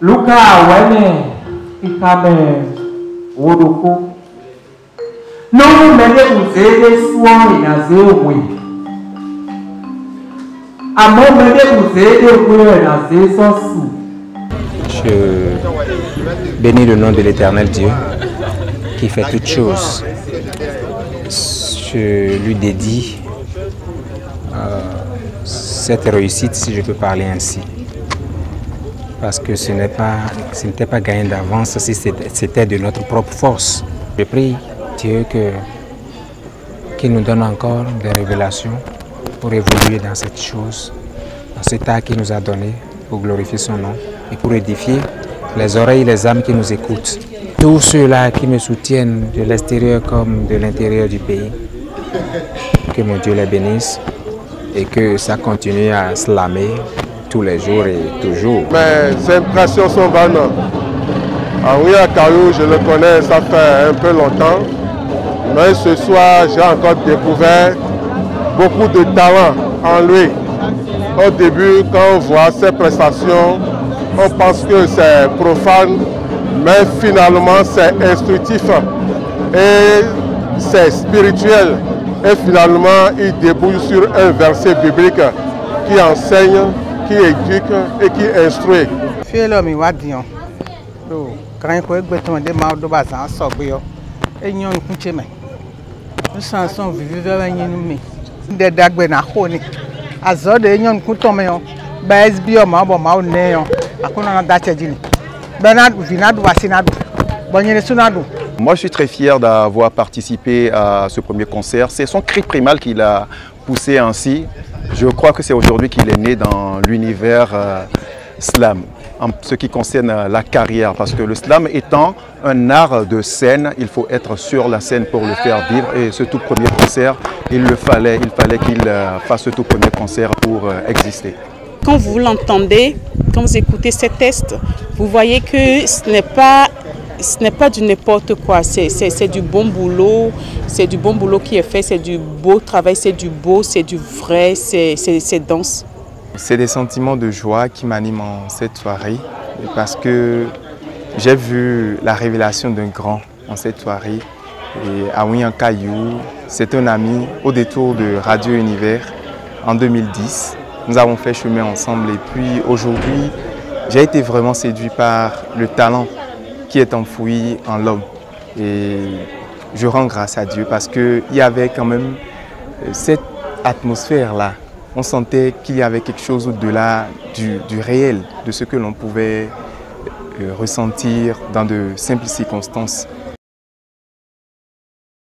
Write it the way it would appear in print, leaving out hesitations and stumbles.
Luka wene ikame wodoko. Non mede uzede suwa inaze uwe. Amo mede uzede uwe inaze sosu. Je bénis le nom de l'Éternel Dieu qui fait toutes choses. Je lui dédie cette réussite, si je peux parler ainsi. Parce que ce n'était pas gagné d'avance, si c'était de notre propre force. Je prie Dieu qu'il nous donne encore des révélations pour évoluer dans cette chose, dans cet art qu'il nous a donné, pour glorifier son nom et pour édifier les oreilles et les âmes qui nous écoutent. Tous ceux-là qui me soutiennent de l'extérieur comme de l'intérieur du pays, que mon Dieu les bénisse et que ça continue à slammer tous les jours et toujours. Mes impressions sont bonnes. Henri Akayou, je le connais, ça fait un peu longtemps. Mais ce soir, j'ai encore découvert beaucoup de talent en lui. Au début, quand on voit ses prestations, on pense que c'est profane, mais finalement c'est instructif et c'est spirituel. Et finalement, il débouche sur un verset biblique qui enseigne, qui éduque et qui instruit. Moi, je suis très fier d'avoir participé à ce premier concert. C'est son cri primal qui l'a poussé ainsi. Je crois que c'est aujourd'hui qu'il est né dans l'univers slam, en ce qui concerne la carrière. Parce que le slam étant un art de scène, il faut être sur la scène pour le faire vivre. Et ce tout premier concert, il fallait qu'il fasse ce tout premier concert pour exister. Quand vous l'entendez, quand vous écoutez ces tests, vous voyez que ce n'est pas du n'importe quoi, c'est du bon boulot, c'est du bon boulot qui est fait, c'est du beau travail, c'est du beau, c'est du vrai, c'est dense. C'est des sentiments de joie qui m'animent en cette soirée parce que j'ai vu la révélation d'un grand en cette soirée. Et Henri Akayou, c'est un ami au détour de Radio Univers en 2010. Nous avons fait chemin ensemble et puis aujourd'hui, j'ai été vraiment séduit par le talent qui est enfoui en l'homme. Et je rends grâce à Dieu parce qu'il y avait quand même cette atmosphère-là. On sentait qu'il y avait quelque chose au-delà du réel, de ce que l'on pouvait ressentir dans de simples circonstances.